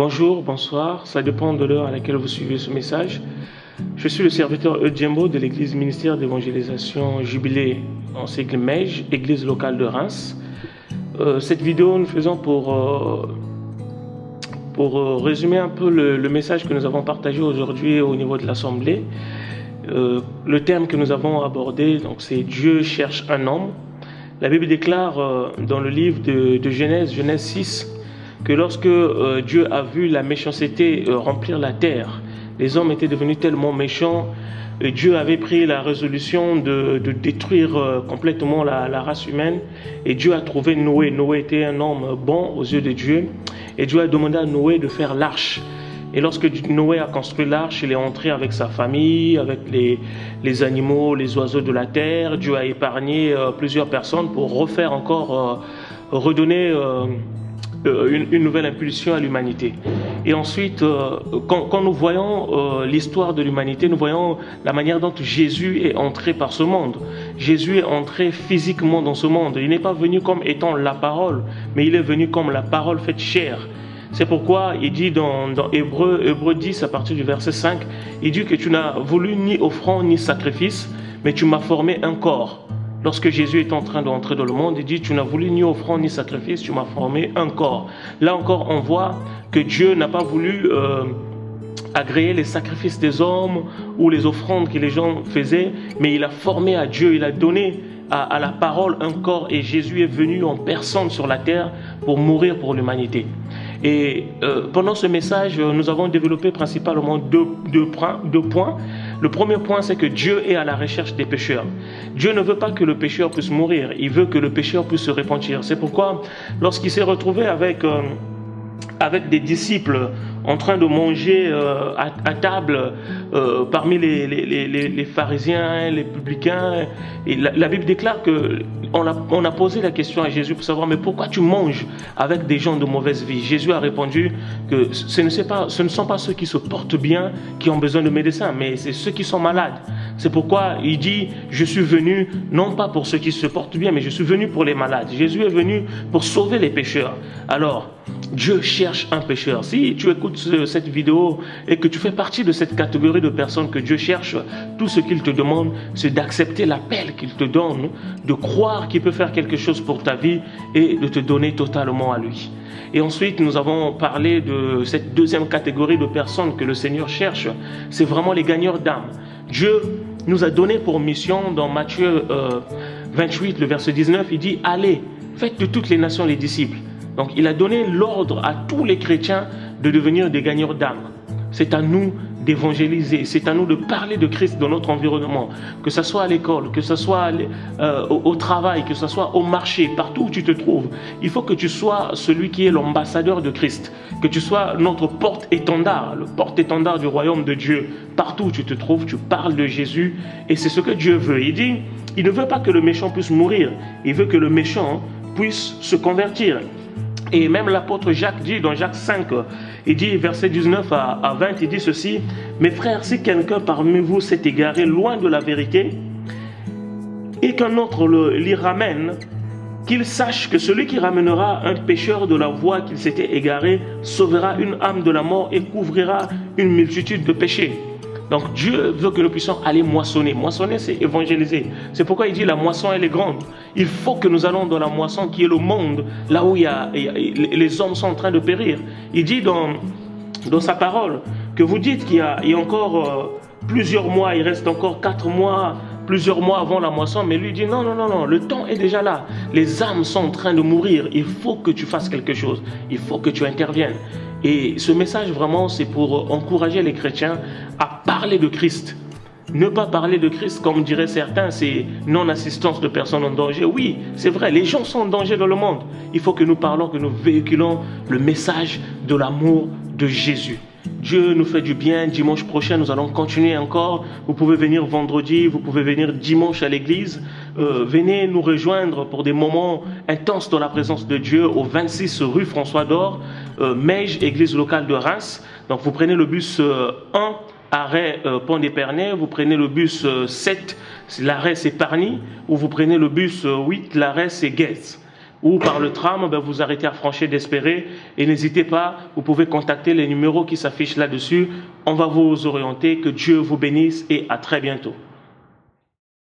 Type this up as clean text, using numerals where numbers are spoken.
Bonjour, bonsoir, ça dépend de l'heure à laquelle vous suivez ce message. Je suis le serviteur Eudjembo de l'église ministère d'évangélisation Jubilé en Seigle Meige, église locale de Reims. Cette vidéo, nous faisons pour résumer un peu le message que nous avons partagé aujourd'hui au niveau de l'Assemblée. Le thème que nous avons abordé, c'est Dieu cherche un homme. La Bible déclare dans le livre de Genèse 6, que lorsque Dieu a vu la méchanceté remplir la terre, les hommes étaient devenus tellement méchants, et Dieu avait pris la résolution de détruire complètement la race humaine, et Dieu a trouvé Noé. Noé était un homme bon aux yeux de Dieu, et Dieu a demandé à Noé de faire l'arche. Et lorsque Noé a construit l'arche, il est entré avec sa famille, avec les animaux, les oiseaux de la terre. Dieu a épargné plusieurs personnes pour refaire encore, redonner une nouvelle impulsion à l'humanité. Et ensuite, quand nous voyons l'histoire de l'humanité, nous voyons la manière dont Jésus est entré par ce monde. Jésus est entré physiquement dans ce monde. Il n'est pas venu comme étant la parole, mais il est venu comme la parole faite chair. C'est pourquoi il dit dans Hébreux 10, à partir du verset 5, il dit que tu n'as voulu ni offrande ni sacrifice, mais tu m'as formé un corps. Lorsque Jésus est en train d'entrer dans le monde, il dit, tu n'as voulu ni offrande ni sacrifice, tu m'as formé un corps. Là encore, on voit que Dieu n'a pas voulu agréer les sacrifices des hommes ou les offrandes que les gens faisaient, mais il a formé à Dieu, il a donné à la parole un corps, et Jésus est venu en personne sur la terre pour mourir pour l'humanité. Et pendant ce message, nous avons développé principalement deux points. Le premier point, c'est que Dieu est à la recherche des pécheurs. Dieu ne veut pas que le pécheur puisse mourir, il veut que le pécheur puisse se repentir. C'est pourquoi, lorsqu'il s'est retrouvé avec des disciples en train de manger à table parmi les pharisiens, les publicains, et la Bible déclare que on a posé la question à Jésus pour savoir, mais pourquoi tu manges avec des gens de mauvaise vie? Jésus a répondu que ce ne sont pas ceux qui se portent bien qui ont besoin de médecins, mais c'est ceux qui sont malades. C'est pourquoi il dit, je suis venu non pas pour ceux qui se portent bien, mais je suis venu pour les malades. Jésus est venu pour sauver les pécheurs. Alors, Dieu cherche un pécheur. Si tu écoutes cette vidéo et que tu fais partie de cette catégorie de personnes que Dieu cherche, tout ce qu'il te demande, c'est d'accepter l'appel qu'il te donne, de croire qu'il peut faire quelque chose pour ta vie et de te donner totalement à lui. Et ensuite, nous avons parlé de cette deuxième catégorie de personnes que le Seigneur cherche. C'est vraiment les gagneurs d'âme. Dieu nous a donné pour mission, dans Matthieu 28, le verset 19, il dit, allez, faites de toutes les nations les disciples. Donc il a donné l'ordre à tous les chrétiens de devenir des gagneurs d'âme. C'est à nous d'évangéliser, c'est à nous de parler de Christ dans notre environnement, que ce soit à l'école, que ce soit au travail, que ce soit au marché, partout où tu te trouves. Il faut que tu sois celui qui est l'ambassadeur de Christ, que tu sois notre porte-étendard, le porte-étendard du royaume de Dieu. Partout où tu te trouves, tu parles de Jésus, et c'est ce que Dieu veut. Il dit, il ne veut pas que le méchant puisse mourir, il veut que le méchant puisse se convertir. Et même l'apôtre Jacques dit dans Jacques 5, il dit verset 19 à 20, il dit ceci, « Mes frères, si quelqu'un parmi vous s'est égaré loin de la vérité et qu'un autre l'y ramène, qu'il sache que celui qui ramènera un pécheur de la voie qu'il s'était égaré sauvera une âme de la mort et couvrira une multitude de péchés. » Donc Dieu veut que nous puissions aller moissonner. Moissonner, c'est évangéliser. C'est pourquoi il dit la moisson, elle est grande. Il faut que nous allons dans la moisson qui est le monde, là où les hommes sont en train de périr. Il dit dans sa parole que vous dites qu'il y a encore plusieurs mois, il reste encore 4 mois, plusieurs mois avant la moisson, mais lui dit non, non, non, non, le temps est déjà là. Les âmes sont en train de mourir. Il faut que tu fasses quelque chose. Il faut que tu interviennes. Et ce message, vraiment, c'est pour encourager les chrétiens à parler de Christ. Ne pas parler de Christ, comme diraient certains, c'est non-assistance de personnes en danger. Oui, c'est vrai, les gens sont en danger dans le monde. Il faut que nous parlons, que nous véhiculons le message de l'amour de Jésus. Dieu nous fait du bien. Dimanche prochain, nous allons continuer encore. Vous pouvez venir vendredi, vous pouvez venir dimanche à l'église. Venez nous rejoindre pour des moments intenses dans la présence de Dieu au 26 rue François d'Or, Meige, église locale de Reims. Donc vous prenez le bus 1, arrêt Pont d'Épernay, vous prenez le bus 7, l'arrêt c'est Parny, ou vous prenez le bus 8, l'arrêt c'est Guez. ou par le tram, vous arrêtez à Franché d'Espérer et n'hésitez pas, vous pouvez contacter les numéros qui s'affichent là-dessus. On va vous orienter. Que Dieu vous bénisse et à très bientôt.